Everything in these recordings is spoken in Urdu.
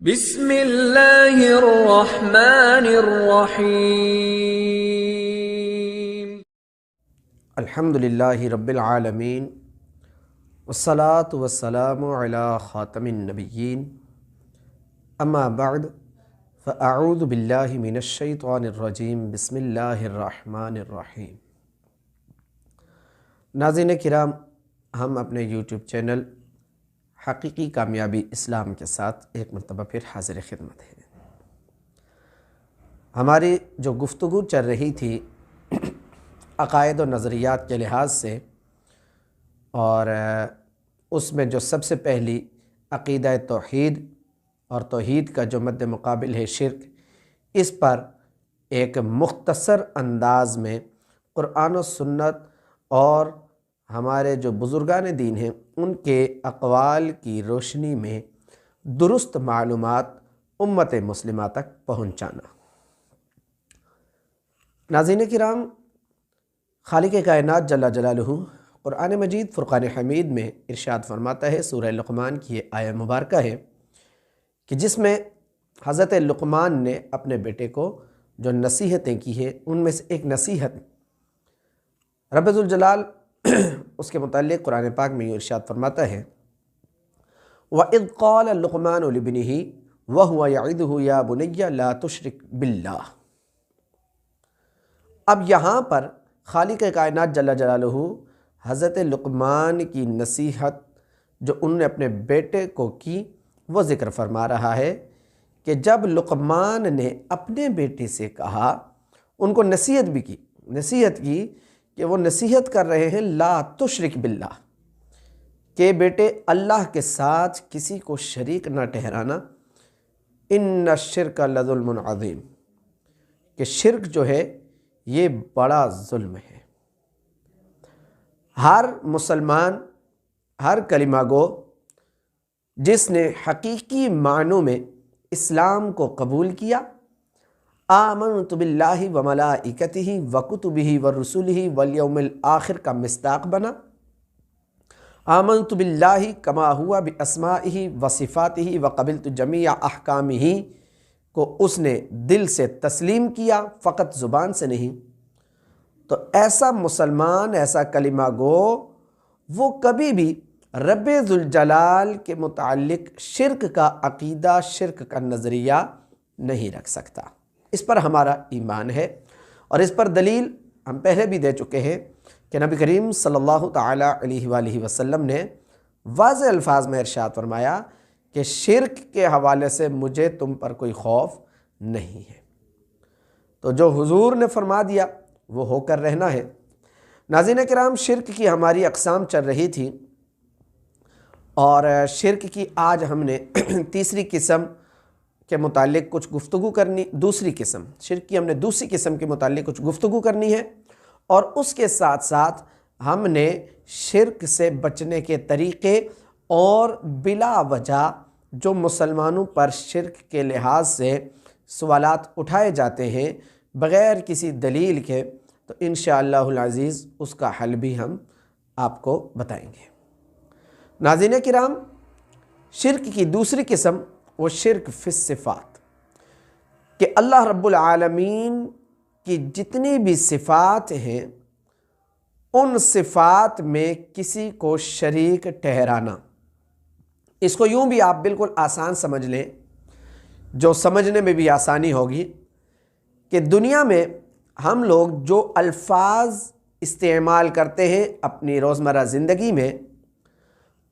بسم اللہ الرحمن الرحیم۔ الحمدللہ رب العالمین والصلاة والسلام علی خاتم النبیین، اما بعد فاعوذ باللہ من الشیطان الرجیم، بسم اللہ الرحمن الرحیم۔ ناظرین کرام، ہم اپنے یوٹیوب چینل حقیقی کامیابی اسلام کے ساتھ ایک مرتبہ پھر حاضر خدمت ہیں۔ ہماری جو گفتگو چل رہی تھی عقائد و نظریات کے لحاظ سے، اور اس میں جو سب سے پہلی عقیدہ توحید اور توحید کا جو مد مقابل ہے شرک، اس پر ایک مختصر انداز میں قرآن و سنت اور ہمارے جو بزرگان دین ہیں ان کے اقوال کی روشنی میں درست معلومات امت مسلمہ تک پہنچانا۔ ناظرین کرام، خالق کائنات جل جلالہ قرآن مجید فرقان حمید میں ارشاد فرماتا ہے، سورہ لقمان کی یہ آیہ مبارکہ ہے کہ جس میں حضرت لقمان نے اپنے بیٹے کو جو نصیحتیں کی ہیں ان میں سے ایک نصیحت رب ذوالجلال اس کے متعلق قرآن پاک میں یہ ارشاد فرماتا ہے، وَإِذْ قَالَ لُقْمَانُ لِابْنِهِ وَهُوَ يَعِظُهُ يَا بُنَيَّ لَا تُشْرِكْ بِاللَّهِ۔ اب یہاں پر خالق کائنات جل جلالہ حضرت لقمان کی نصیحت جو انہوں نے اپنے بیٹے کو کی وہ ذکر فرما رہا ہے کہ جب لقمان نے اپنے بیٹے سے کہا، ان کو نصیحت کی کہ وہ نصیحت کر رہے ہیں لا تشرک باللہ، کہ بیٹے اللہ کے ساتھ کسی کو شریک نہ ٹھہرانا، ان الشرک لظلم عظیم، کہ شرک جو ہے یہ بڑا ظلم ہے۔ ہر مسلمان، ہر کلمہ گو جس نے حقیقی معنوں میں اسلام کو قبول کیا، آمنت باللہ وملائکتہ وکتبہ ورسلہ والیوم الآخر کا مصداق بنا، آمنت باللہ کما ہوا باسمائہ وصفاتہ وقبلت جمیع احکامہ کو اس نے دل سے تسلیم کیا، فقط زبان سے نہیں، تو ایسا مسلمان، ایسا کلمہ گو وہ کبھی بھی رب ذوالجلال کے متعلق شرک کا عقیدہ، شرک کا نظریہ نہیں رکھ سکتا۔ اس پر ہمارا ایمان ہے، اور اس پر دلیل ہم پہلے بھی دے چکے ہیں کہ نبی کریم صلی اللہ تعالیٰ علیہ وآلہ وسلم نے واضح الفاظ میں ارشاد فرمایا کہ شرک کے حوالے سے مجھے تم پر کوئی خوف نہیں ہے۔ تو جو حضور نے فرما دیا وہ ہو کر رہنا ہے۔ ناظرین کرام، شرک کی ہماری اقسام چل رہی تھی، اور شرک کی آج ہم نے تیسری قسم کے متعلق کچھ گفتگو کرنی، دوسری قسم شرک کی ہم نے دوسری قسم کے متعلق کچھ گفتگو کرنی ہے، اور اس کے ساتھ ساتھ ہم نے شرک سے بچنے کے طریقے اور بلا وجہ جو مسلمانوں پر شرک کے لحاظ سے سوالات اٹھائے جاتے ہیں بغیر کسی دلیل کے، تو انشاءاللہ العزیز اس کا حل بھی ہم آپ کو بتائیں گے۔ ناظرین کرام، شرک کی دوسری قسم وہ شرک فی الصفات، کہ اللہ رب العالمین کی جتنی بھی صفات ہیں ان صفات میں کسی کو شریک ٹھہرانا۔ اس کو یوں بھی آپ بالکل آسان سمجھ لیں، جو سمجھنے میں بھی آسانی ہوگی، کہ دنیا میں ہم لوگ جو الفاظ استعمال کرتے ہیں اپنی روزمرہ زندگی میں،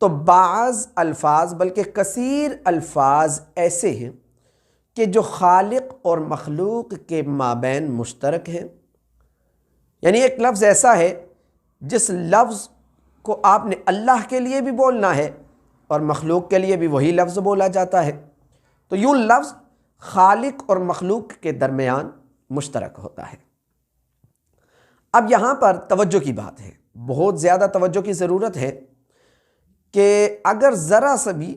تو بعض الفاظ بلکہ کثیر الفاظ ایسے ہیں کہ جو خالق اور مخلوق کے مابین مشترک ہیں۔ یعنی ایک لفظ ایسا ہے جس لفظ کو آپ نے اللہ کے لیے بھی بولنا ہے اور مخلوق کے لیے بھی وہی لفظ بولا جاتا ہے، تو یوں لفظ خالق اور مخلوق کے درمیان مشترک ہوتا ہے۔ اب یہاں پر توجہ کی بات ہے، بہت زیادہ توجہ کی ضرورت ہے، کہ اگر ذرا سا بھی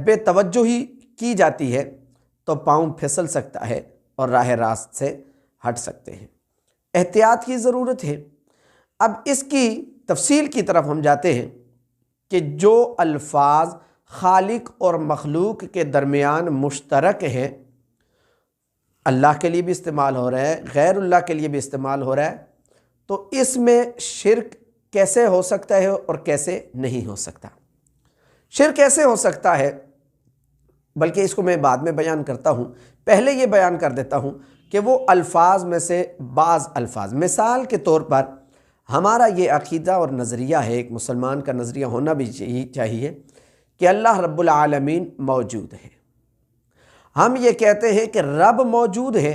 بے توجہی کی جاتی ہے تو پاؤں پھسل سکتا ہے اور راہ راست سے ہٹ سکتے ہیں۔ احتیاط کی ضرورت ہے۔ اب اس کی تفصیل کی طرف ہم جاتے ہیں کہ جو الفاظ خالق اور مخلوق کے درمیان مشترک ہیں، اللہ کے لیے بھی استعمال ہو رہا ہے، غیر اللہ کے لیے بھی استعمال ہو رہا ہے، تو اس میں شرک کیسے ہو سکتا ہے اور کیسے نہیں ہو سکتا؟ شرک کیسے ہو سکتا ہے، بلکہ اس کو میں بعد میں بیان کرتا ہوں، پہلے یہ بیان کر دیتا ہوں کہ وہ الفاظ میں سے بعض الفاظ، مثال کے طور پر ہمارا یہ عقیدہ اور نظریہ ہے، ایک مسلمان کا نظریہ ہونا بھی چاہیے کہ اللہ رب العالمین موجود ہے۔ ہم یہ کہتے ہیں کہ رب موجود ہے،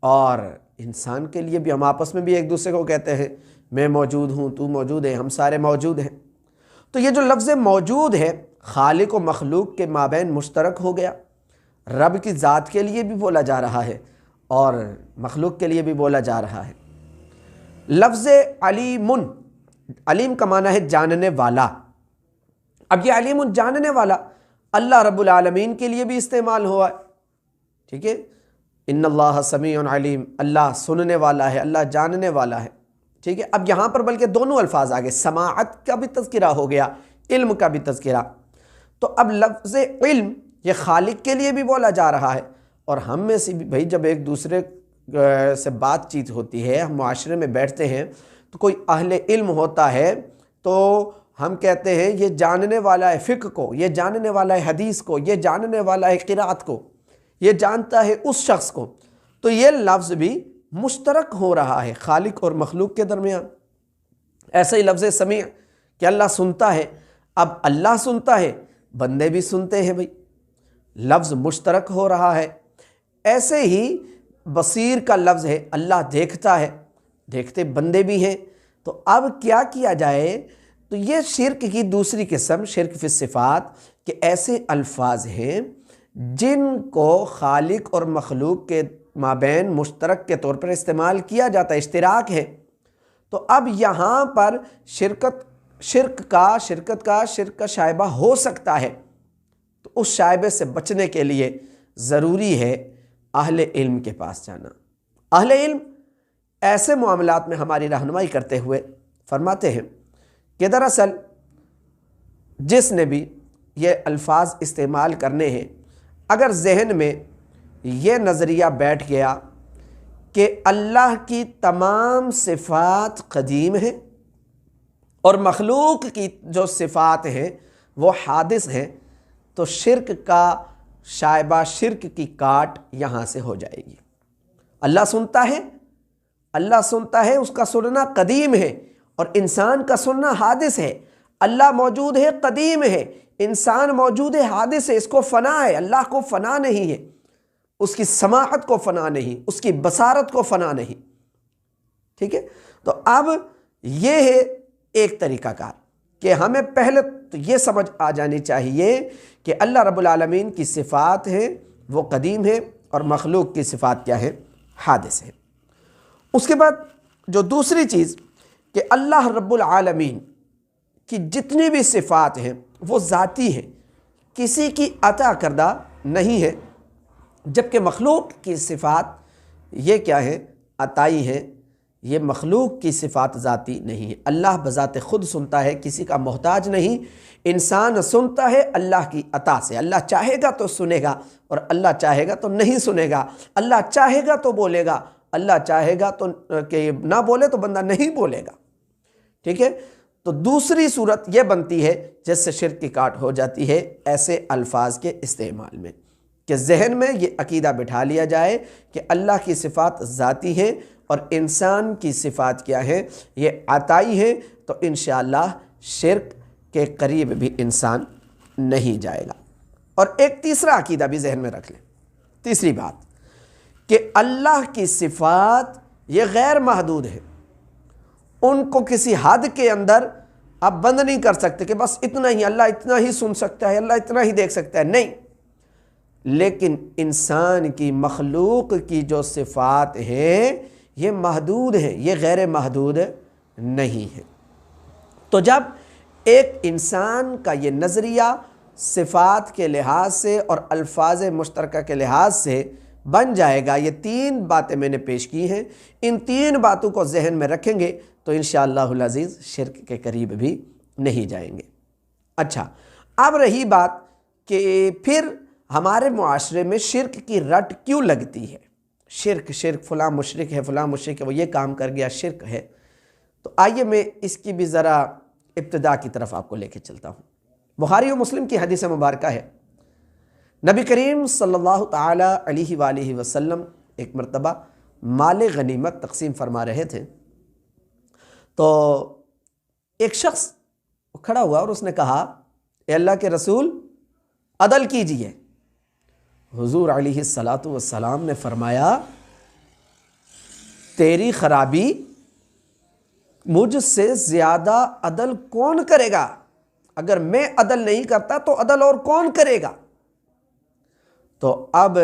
اور انسان کے لیے بھی ہم آپس میں بھی ایک دوسرے کو کہتے ہیں میں موجود ہوں، تو موجود ہے، ہم سارے موجود ہیں۔ تو یہ جو لفظ موجود ہے خالق و مخلوق کے مابین مشترک ہو گیا، رب کی ذات کے لیے بھی بولا جا رہا ہے اور مخلوق کے لیے بھی بولا جا رہا ہے۔ لفظ علیم، علیم کا معنی ہے جاننے والا۔ اب یہ علیم جاننے والا اللہ رب العالمین کے لیے بھی استعمال ہوا ہے، ٹھیک ہے، ان اللہ سمیع علیم، اللہ سننے والا ہے، اللہ جاننے والا ہے، ٹھیک ہے۔ اب یہاں پر بلکہ دونوں الفاظ آگے، سماعت کا بھی تذکرہ ہو گیا، علم کا بھی تذکرہ۔ تو اب لفظ علم یہ خالق کے لیے بھی بولا جا رہا ہے، اور ہم میں سے بھی بھائی جب ایک دوسرے سے بات چیت ہوتی ہے، ہم معاشرے میں بیٹھتے ہیں تو کوئی اہل علم ہوتا ہے تو ہم کہتے ہیں یہ جاننے والا ہے فقہ کو، یہ جاننے والا ہے حدیث کو، یہ جاننے والا ہے قرات کو، یہ جانتا ہے اس شخص کو۔ تو یہ لفظ بھی مشترک ہو رہا ہے خالق اور مخلوق کے درمیان۔ ایسے ہی لفظ سمیع کہ اللہ سنتا ہے، اب اللہ سنتا ہے، بندے بھی سنتے ہیں، بھائی لفظ مشترک ہو رہا ہے۔ ایسے ہی بصیر کا لفظ ہے، اللہ دیکھتا ہے، دیکھتے بندے بھی ہیں۔ تو اب کیا کیا جائے؟ تو یہ شرک کی دوسری قسم، شرک فی الصفات، کہ ایسے الفاظ ہیں جن کو خالق اور مخلوق کے مابین مشترک کے طور پر استعمال کیا جاتا ہے، اشتراک ہے۔ تو اب یہاں پر شرک کا شائبہ ہو سکتا ہے، تو اس شائبے سے بچنے کے لیے ضروری ہے اہل علم کے پاس جانا۔ اہل علم ایسے معاملات میں ہماری رہنمائی کرتے ہوئے فرماتے ہیں کہ دراصل جس نے بھی یہ الفاظ استعمال کرنے ہیں، اگر ذہن میں یہ نظریہ بیٹھ گیا کہ اللہ کی تمام صفات قدیم ہیں اور مخلوق کی جو صفات ہیں وہ حادث ہیں، تو شرک کا شائبہ، شرک کی کاٹ یہاں سے ہو جائے گی۔ اللہ سنتا ہے، اس کا سننا قدیم ہے اور انسان کا سننا حادث ہے۔ اللہ موجود ہے، قدیم ہے، انسان موجود ہے، حادث ہے، اس کو فنا ہے، اللہ کو فنا نہیں ہے، اس کی سماعت کو فنا نہیں، اس کی بصارت کو فنا نہیں، ٹھیک ہے۔ تو اب یہ ہے ایک طریقہ کار کہ ہمیں پہلے تو یہ سمجھ آ جانی چاہیے کہ اللہ رب العالمین کی صفات ہیں وہ قدیم ہیں اور مخلوق کی صفات کیا ہے؟ حادث ہیں۔ اس کے بعد جو دوسری چیز کہ اللہ رب العالمین کی جتنی بھی صفات ہیں وہ ذاتی ہیں، کسی کی عطا کردہ نہیں ہے، جبکہ مخلوق کی صفات یہ کیا ہے؟ عطائی ہیں۔ یہ مخلوق کی صفات ذاتی نہیں ہے۔ اللہ بذات خود سنتا ہے، کسی کا محتاج نہیں۔ انسان سنتا ہے اللہ کی عطا سے، اللہ چاہے گا تو سنے گا اور اللہ چاہے گا تو نہیں سنے گا، اللہ چاہے گا تو بولے گا، اللہ چاہے گا تو کہ نہ بولے تو بندہ نہیں بولے گا، ٹھیک ہے۔ تو دوسری صورت یہ بنتی ہے جس سے شرک کی کاٹ ہو جاتی ہے ایسے الفاظ کے استعمال میں، کہ ذہن میں یہ عقیدہ بٹھا لیا جائے کہ اللہ کی صفات ذاتی ہیں اور انسان کی صفات کیا ہے؟ یہ عطائی ہے، تو انشاءاللہ شرک کے قریب بھی انسان نہیں جائے گا۔ اور ایک تیسرا عقیدہ بھی ذہن میں رکھ لیں، تیسری بات کہ اللہ کی صفات یہ غیر محدود ہے، ان کو کسی حد کے اندر آپ بند نہیں کر سکتے کہ بس اتنا ہی، اللہ اتنا ہی سن سکتا ہے، اللہ اتنا ہی دیکھ سکتا ہے، نہیں۔ لیکن انسان کی، مخلوق کی جو صفات ہیں یہ محدود ہیں، یہ غیر محدود نہیں ہے۔ تو جب ایک انسان کا یہ نظریہ صفات کے لحاظ سے اور الفاظ مشترکہ کے لحاظ سے بن جائے گا، یہ تین باتیں میں نے پیش کی ہیں، ان تین باتوں کو ذہن میں رکھیں گے تو انشاءاللہ العزیز شرک کے قریب بھی نہیں جائیں گے۔ اچھا، اب رہی بات کہ پھر ہمارے معاشرے میں شرک کی رٹ کیوں لگتی ہے؟ شرک شرک، فلاں مشرک ہے، فلاں مشرک ہے، وہ یہ کام کر گیا، شرک ہے۔ تو آئیے میں اس کی بھی ذرا ابتدا کی طرف آپ کو لے کے چلتا ہوں۔ بخاری و مسلم کی حدیث مبارکہ ہے، نبی کریم صلی اللہ تعالی علیہ وآلہ وسلم ایک مرتبہ مال غنیمت تقسیم فرما رہے تھے، تو ایک شخص کھڑا ہوا اور اس نے کہا، اے اللہ کے رسول عدل کیجئے۔ حضور علیہ الصلاۃ والسلام نے فرمایا، تیری خرابی مجھ سے زیادہ عدل کون کرے گا؟ اگر میں عدل نہیں کرتا تو عدل اور کون کرے گا؟ تو اب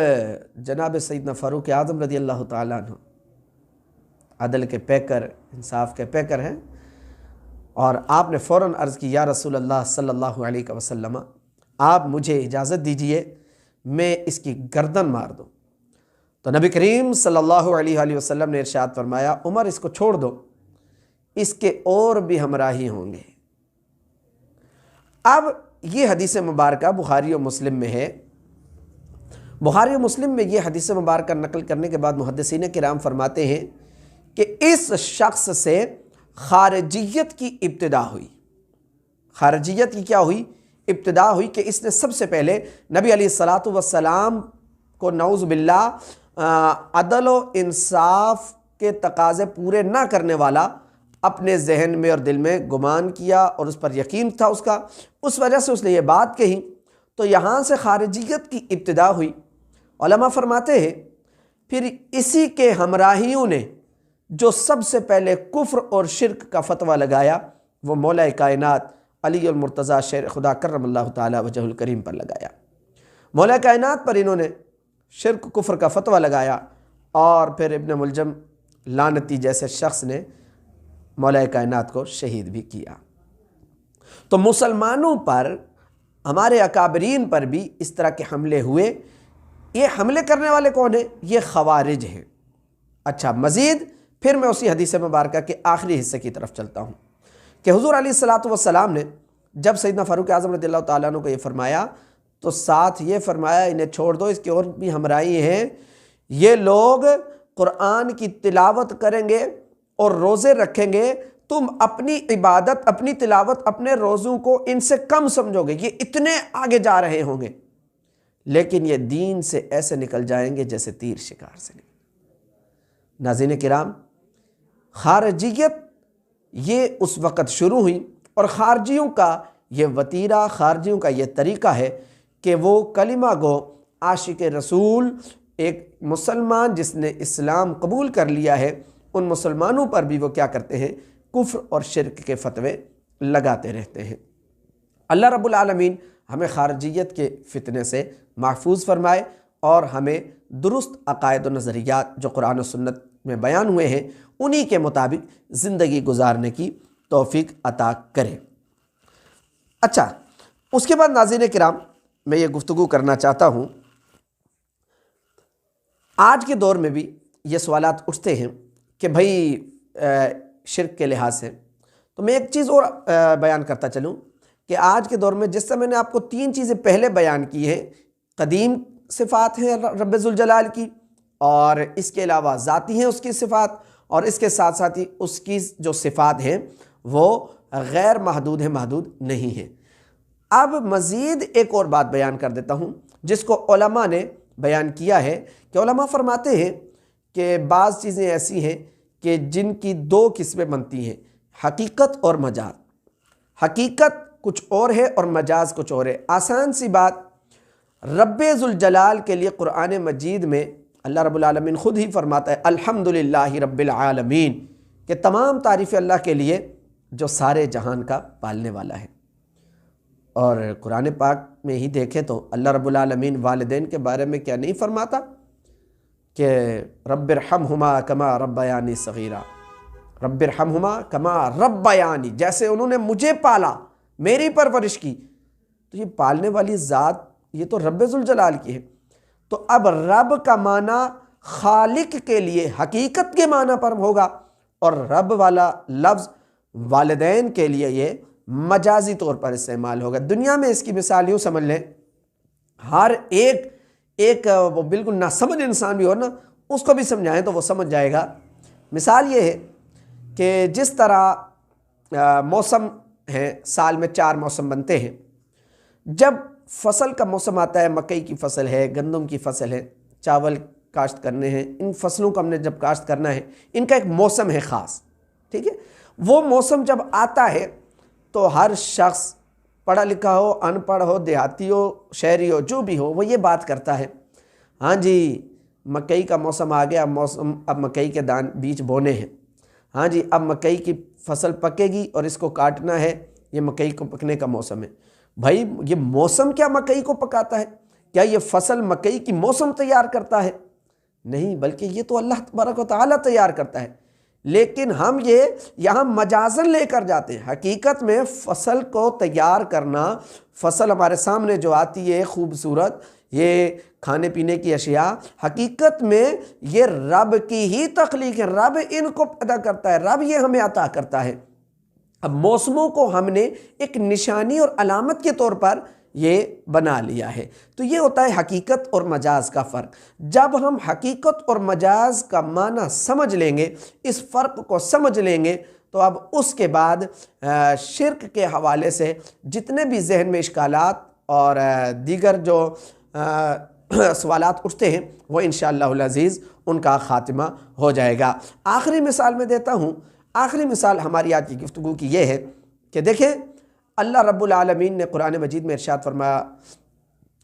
جناب سیدنا فاروق اعظم رضی اللہ تعالیٰ عنہ عدل کے پیکر، انصاف کے پیکر ہیں، اور آپ نے فوراً عرض کی، یا رسول اللہ صلی اللہ علیہ وسلم، آپ مجھے اجازت دیجئے میں اس کی گردن مار دوں۔ تو نبی کریم صلی اللہ علیہ وآلہ وسلم نے ارشاد فرمایا، عمر اس کو چھوڑ دو، اس کے اور بھی ہمراہی ہوں گے۔ اب یہ حدیث مبارکہ بخاری و مسلم میں ہے۔ بخاری و مسلم میں یہ حدیث مبارکہ نقل کرنے کے بعد محدثین کرام فرماتے ہیں کہ اس شخص سے خارجیت کی ابتدا ہوئی۔ خارجیت کی کیا ہوئی؟ ابتدا ہوئی کہ اس نے سب سے پہلے نبی علیہ الصلاۃ والسلام کو نعوذ باللہ عدل و انصاف کے تقاضے پورے نہ کرنے والا اپنے ذہن میں اور دل میں گمان کیا، اور اس پر یقین تھا اس کا، اس وجہ سے اس نے یہ بات کہی، تو یہاں سے خارجیت کی ابتدا ہوئی۔ علماء فرماتے ہیں پھر اسی کے ہمراہیوں نے جو سب سے پہلے کفر اور شرک کا فتویٰ لگایا، وہ مولا کائنات علی المرتضیٰ شیر خدا کرم اللہ تعالی وجہ الکریم پر لگایا۔ مولا کائنات پر انہوں نے شرک کفر کا فتویٰ لگایا، اور پھر ابن ملجم لعنتی جیسے شخص نے مولا کائنات کو شہید بھی کیا۔ تو مسلمانوں پر، ہمارے اکابرین پر بھی اس طرح کے حملے ہوئے۔ یہ حملے کرنے والے کون ہیں؟ یہ خوارج ہیں۔ اچھا، مزید پھر میں اسی حدیث مبارکہ کے آخری حصے کی طرف چلتا ہوں کہ حضور علیہ الصلاۃ والسلام نے جب سیدنا فاروق اعظم رضی اللہ تعالیٰ عنہ کو یہ فرمایا، تو ساتھ یہ فرمایا، انہیں چھوڑ دو، اس کے اور بھی ہمراہی ہیں، یہ لوگ قرآن کی تلاوت کریں گے اور روزے رکھیں گے، تم اپنی عبادت، اپنی تلاوت، اپنے روزوں کو ان سے کم سمجھو گے، یہ اتنے آگے جا رہے ہوں گے، لیکن یہ دین سے ایسے نکل جائیں گے جیسے تیر شکار سے نکل۔ ناظرین کرام، خارجیت یہ اس وقت شروع ہوئی، اور خارجیوں کا یہ وتیرہ، خارجیوں کا یہ طریقہ ہے کہ وہ کلمہ گو، عاشق رسول، ایک مسلمان جس نے اسلام قبول کر لیا ہے، ان مسلمانوں پر بھی وہ کیا کرتے ہیں؟ کفر اور شرک کے فتوے لگاتے رہتے ہیں۔ اللہ رب العالمین ہمیں خارجیت کے فتنے سے محفوظ فرمائے، اور ہمیں درست عقائد و نظریات جو قرآن و سنت میں بیان ہوئے ہیں انہی کے مطابق زندگی گزارنے کی توفیق عطا کرے۔ اچھا، اس کے بعد ناظرین کرام میں یہ گفتگو کرنا چاہتا ہوں، آج کے دور میں بھی یہ سوالات اٹھتے ہیں کہ بھئی شرک کے لحاظ سے، تو میں ایک چیز اور بیان کرتا چلوں کہ آج کے دور میں جس سے میں نے آپ کو 3 چیزیں پہلے بیان کی ہیں، قدیم صفات ہیں رب ذوالجلال کی، اور اس کے علاوہ ذاتی ہیں اس کی صفات، اور اس کے ساتھ ساتھ ہی اس کی جو صفات ہیں وہ غیر محدود ہیں، محدود نہیں ہیں۔ اب مزید ایک اور بات بیان کر دیتا ہوں جس کو علماء نے بیان کیا ہے، کہ علماء فرماتے ہیں کہ بعض چیزیں ایسی ہیں کہ جن کی 2 قسمیں بنتی ہیں، حقیقت اور مجاز۔ حقیقت کچھ اور ہے اور مجاز کچھ اور ہے۔ آسان سی بات، رب ذوالجلال کے لیے قرآن مجید میں اللہ رب العالمین خود ہی فرماتا ہے الحمدللہ رب العالمین، کہ تمام تعریف اللہ کے لیے جو سارے جہان کا پالنے والا ہے۔ اور قرآن پاک میں ہی دیکھیں تو اللہ رب العالمین والدین کے بارے میں کیا نہیں فرماتا کہ رب ارحمہما کما ربیانی صغیرا، رب ارحمہما کما ربیانی، جیسے انہوں نے مجھے پالا، میری پرورش کی۔ تو یہ پالنے والی ذات یہ تو رب ذوالجلال کی ہے۔ تو اب رب کا معنی خالق کے لیے حقیقت کے معنی پر ہوگا، اور رب والا لفظ والدین کے لیے یہ مجازی طور پر استعمال ہوگا۔ دنیا میں اس کی مثال یوں سمجھ لیں، ہر ایک وہ بالکل ناسمجھ انسان بھی ہو نا، اس کو بھی سمجھائیں تو وہ سمجھ جائے گا۔ مثال یہ ہے کہ جس طرح موسم ہیں، سال میں 4 موسم بنتے ہیں۔ جب فصل کا موسم آتا ہے، مکئی کی فصل ہے، گندم کی فصل ہے، چاول کاشت کرنے ہیں، ان فصلوں کو ہم نے جب کاشت کرنا ہے، ان کا ایک موسم ہے خاص، ٹھیک ہے۔ وہ موسم جب آتا ہے تو ہر شخص، پڑھا لکھا ہو، ان پڑھ ہو، دیہاتی ہو، شہری ہو، جو بھی ہو، وہ یہ بات کرتا ہے، ہاں جی مکئی کا موسم آ گیا، اب مکئی کے بیج بونے ہیں، ہاں جی اب مکئی کی فصل پکے گی اور اس کو کاٹنا ہے، یہ مکئی کو پکنے کا موسم ہے۔ بھائی یہ موسم کیا مکئی کو پکاتا ہے؟ کیا یہ فصل مکئی کی موسم تیار کرتا ہے؟ نہیں، بلکہ یہ تو اللہ تبارک و تعالیٰ تیار کرتا ہے۔ لیکن ہم یہ یہاں مجازن لے کر جاتے ہیں۔ حقیقت میں فصل کو تیار کرنا، فصل ہمارے سامنے جو آتی ہے خوبصورت، یہ کھانے پینے کی اشیاء، حقیقت میں یہ رب کی ہی تخلیق ہے، رب ان کو پیدا کرتا ہے، رب یہ ہمیں عطا کرتا ہے۔ اب موسموں کو ہم نے ایک نشانی اور علامت کے طور پر یہ بنا لیا ہے۔ تو یہ ہوتا ہے حقیقت اور مجاز کا فرق۔ جب ہم حقیقت اور مجاز کا معنی سمجھ لیں گے، اس فرق کو سمجھ لیں گے، تو اب اس کے بعد شرک کے حوالے سے جتنے بھی ذہن میں اشکالات اور دیگر جو سوالات اٹھتے ہیں، وہ انشاءاللہ العزیز ان کا خاتمہ ہو جائے گا۔ آخری مثال میں دیتا ہوں۔ آخری مثال ہماری آج کی گفتگو کی یہ ہے کہ دیکھیں اللہ رب العالمین نے قرآن مجید میں ارشاد فرمایا،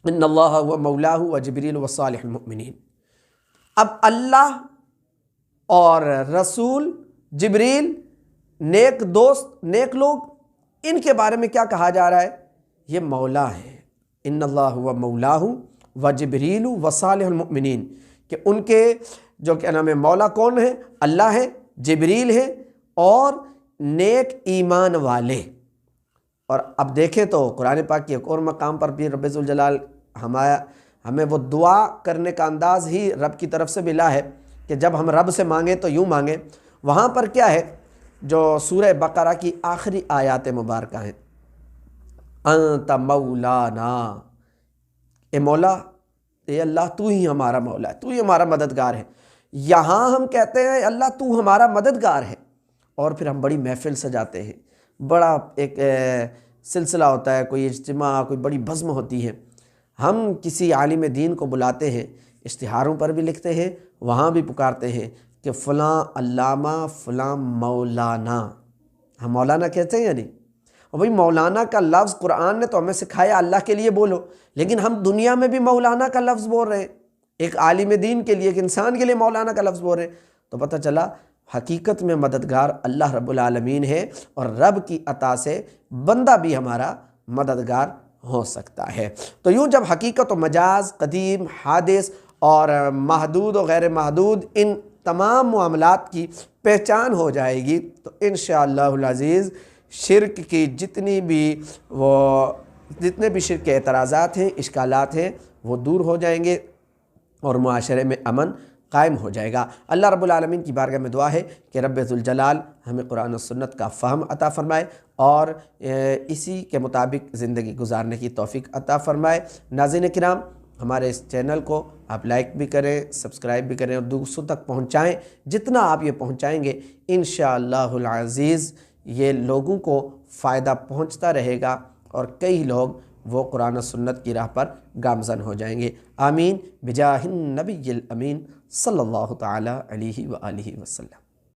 ان اللہ و مولاہ و جبریل و صالح المؤمنین۔ اب اللہ اور رسول، جبریل، نیک دوست، نیک لوگ، ان کے بارے میں کیا کہا جا رہا ہے؟ یہ مولا ہے۔ ان اللہ و مولاہ و جبریل و صالح المؤمنین، کہ ان کے جو کیا نام ہے مولا کون ہے؟ اللہ ہے، جبریل ہے اور نیک ایمان والے۔ اور اب دیکھیں تو قرآن پاک کی ایک اور مقام پر بھی رب ذوالجلال ہمیں وہ دعا کرنے کا انداز ہی رب کی طرف سے ملا ہے کہ جب ہم رب سے مانگیں تو یوں مانگیں۔ وہاں پر کیا ہے جو سورہ بقرہ کی آخری آیات مبارکہ ہیں، انت مولانا، اے مولا، اے اللہ تو ہی ہمارا مولا ہے، تو ہی ہمارا مددگار ہے۔ یہاں ہم کہتے ہیں اللہ تو ہمارا مددگار ہے، اور پھر ہم بڑی محفل سجاتے ہیں، بڑا ایک سلسلہ ہوتا ہے، کوئی اجتماع، کوئی بڑی بزم ہوتی ہے، ہم کسی عالم دین کو بلاتے ہیں، اشتہاروں پر بھی لکھتے ہیں، وہاں بھی پکارتے ہیں کہ فلاں علامہ، فلاں مولانا۔ ہم مولانا کہتے ہیں یا نہیں؟ اور بھئی مولانا کا لفظ قرآن نے تو ہمیں سکھایا اللہ کے لیے بولو، لیکن ہم دنیا میں بھی مولانا کا لفظ بول رہے ہیں، ایک عالم دین کے لیے، ایک انسان کے لیے مولانا کا لفظ بول رہے ہیں، تو پتہ چلا حقیقت میں مددگار اللہ رب العالمین ہے، اور رب کی عطا سے بندہ بھی ہمارا مددگار ہو سکتا ہے۔ تو یوں جب حقیقت و مجاز، قدیم، حادث اور محدود و غیر محدود، ان تمام معاملات کی پہچان ہو جائے گی تو انشاءاللہ العزیز شرک کی جتنے بھی شرک کے اعتراضات ہیں، اشکالات ہیں، وہ دور ہو جائیں گے اور معاشرے میں امن قائم ہو جائے گا۔ اللہ رب العالمین کی بارگاہ میں دعا ہے کہ رب ذوالجلال ہمیں قرآن و سنت کا فہم عطا فرمائے اور اسی کے مطابق زندگی گزارنے کی توفیق عطا فرمائے۔ ناظرین کرام، ہمارے اس چینل کو آپ لائک بھی کریں، سبسکرائب بھی کریں اور دوسروں تک پہنچائیں۔ جتنا آپ یہ پہنچائیں گے انشاءاللہ العزیز یہ لوگوں کو فائدہ پہنچتا رہے گا، اور کئی لوگ وہ قرآن و سنت کی راہ پر گامزن ہو جائیں گے۔ آمین بجاہ النبی الامین صلی اللہ تعالی علیہ وآلہ وسلم۔